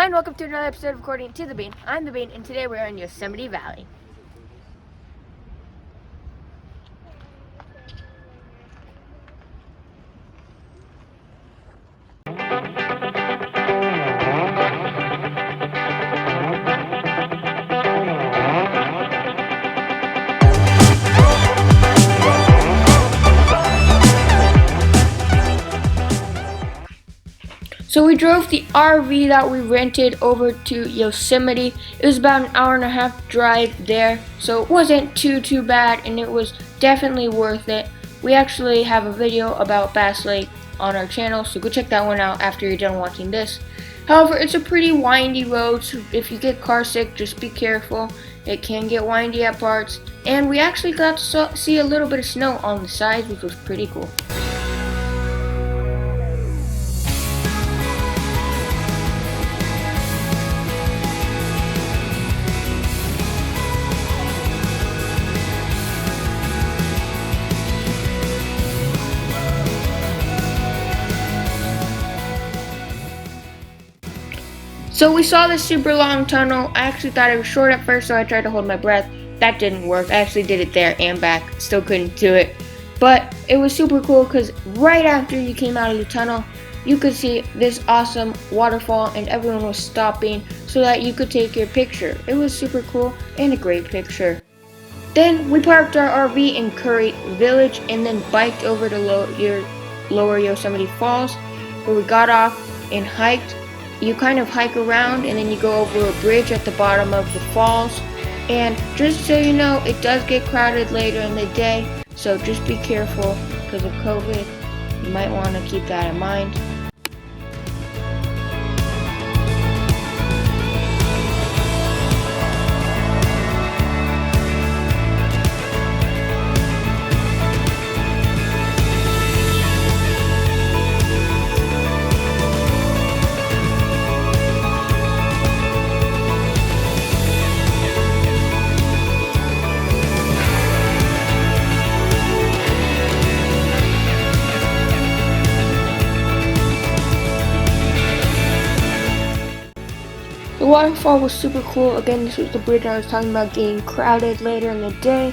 Hi and welcome to another episode of According to the Bean. I'm the Bean and today we're in Yosemite Valley. So we drove the RV that we rented over to Yosemite. It was about an hour and a half drive there, so it wasn't too bad and it was definitely worth it. We actually have a video about Bass Lake on our channel, so go check that one out after you're done watching this. However, it's a pretty windy road, so if you get car sick, just be careful. It can get windy at parts, and we actually got to see a little bit of snow on the sides, which was pretty cool. So we saw this super long tunnel. I actually thought it was short at first, so I tried to hold my breath. That didn't work. I actually did it there and back. Still couldn't do it. But it was super cool because right after you came out of the tunnel, you could see this awesome waterfall and everyone was stopping so that you could take your picture. It was super cool and a great picture. Then we parked our RV in Curry Village and then biked over to Lower Yosemite Falls, where we got off and hiked. You kind of hike around and then you go over a bridge at the bottom of the falls. And just so you know, it does get crowded later in the day, so just be careful because of COVID. You might want to keep that in mind. The waterfall was super cool. Again, this was the bridge I was talking about getting crowded later in the day.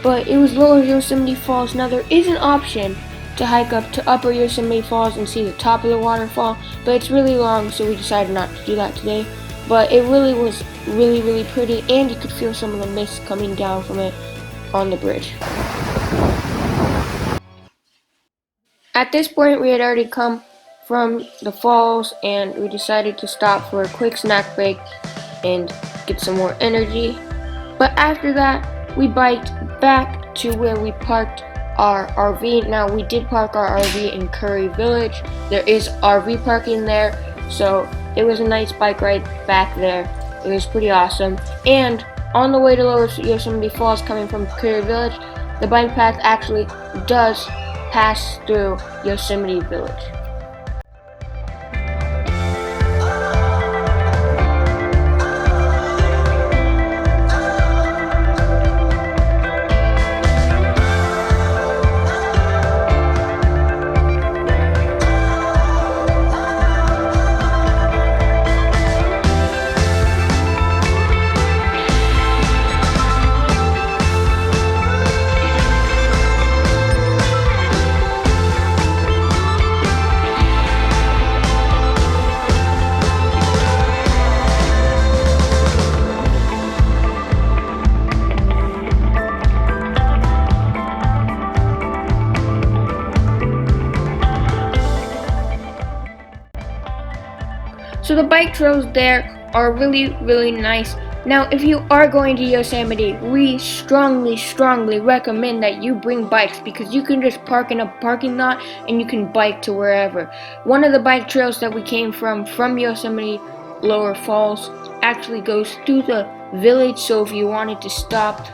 But it was Lower Yosemite Falls. Now there is an option to hike up to Upper Yosemite Falls and see the top of the waterfall, but it's really long, so we decided not to do that today. But it really was really pretty, and you could feel some of the mist coming down from it on the bridge. At this point, we had already come from the falls and we decided to stop for a quick snack break and get some more energy. But after that, we biked back to where we parked our RV. Now, we did park our RV in Curry Village. There is RV parking there, so it was a nice bike ride back there. It was pretty awesome. And on the way to Lower Yosemite Falls coming from Curry Village, the bike path actually does pass through Yosemite Village. So the bike trails there are really nice. Now, if you are going to Yosemite, we strongly recommend that you bring bikes because you can just park in a parking lot and you can bike to wherever. One of the bike trails that we came from Yosemite Lower Falls actually goes through the village, so if you wanted to stop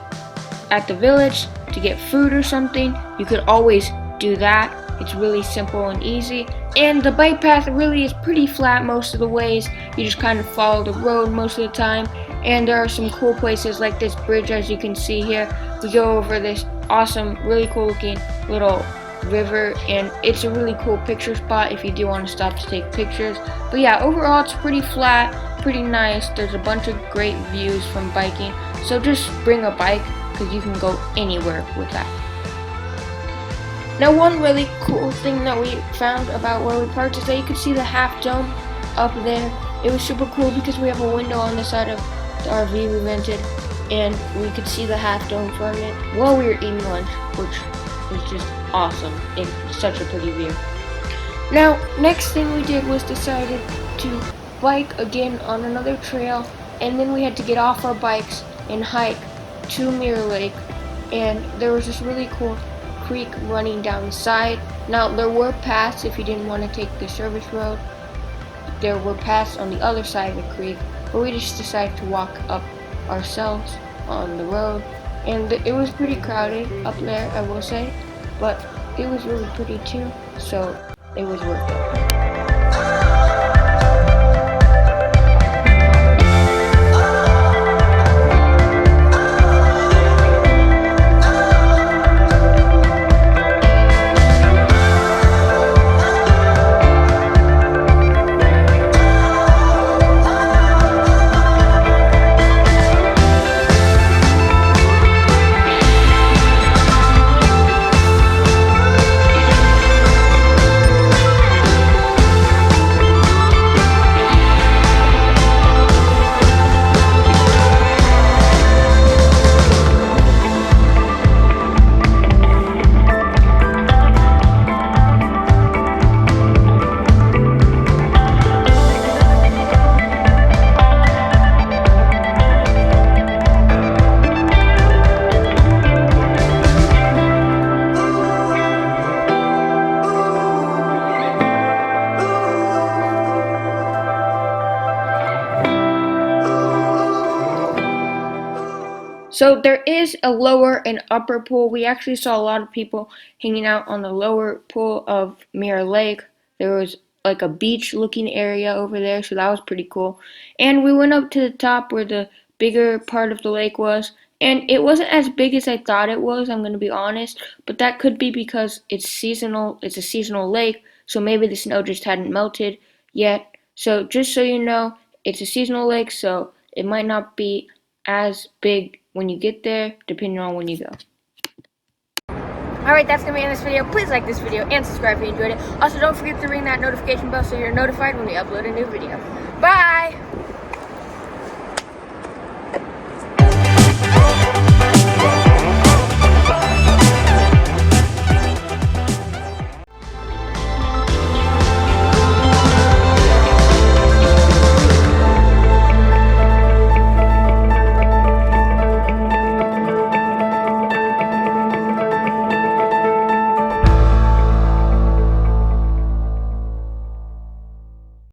at the village to get food or something, you could always do that. It's really simple and easy, and the bike path really is pretty flat most of the ways. You just kind of follow the road most of the time, and there are some cool places like this bridge, as you can see here. We go over this awesome, really cool looking little river, and it's a really cool picture spot if you do want to stop to take pictures. But yeah, overall it's pretty flat, pretty nice. There's a bunch of great views from biking, so just bring a bike because you can go anywhere with that. Now, one really cool thing that we found about where we parked is that you could see the half dome up there. It was super cool because we have a window on the side of the RV we rented, and we could see the half dome from it while we were eating lunch, which was just awesome. It's such a pretty view. Now, next thing we did was decided to bike again on another trail, and then we had to get off our bikes and hike to Mirror Lake, and there was this really cool creek running down the side. Now, there were paths if you didn't want to take the service road. There were paths on the other side of the creek, but we just decided to walk up ourselves on the road, and it was pretty crowded up there, I will say, but it was really pretty too, so it was worth it. So there is a lower and upper pool. We actually saw a lot of people hanging out on the lower pool of Mirror Lake. There was like a beach looking area over there, so that was pretty cool. And we went up to the top where the bigger part of the lake was, and it wasn't as big as I thought it was, I'm going to be honest, but that could be because it's seasonal. It's a seasonal lake, so maybe the snow just hadn't melted yet. So just so you know, it's a seasonal lake, so it might not be as big when you get there, depending on when you go. Alright, that's going to be in this video. Please like this video and subscribe if you enjoyed it. Also, don't forget to ring that notification bell so you're notified when we upload a new video. Bye!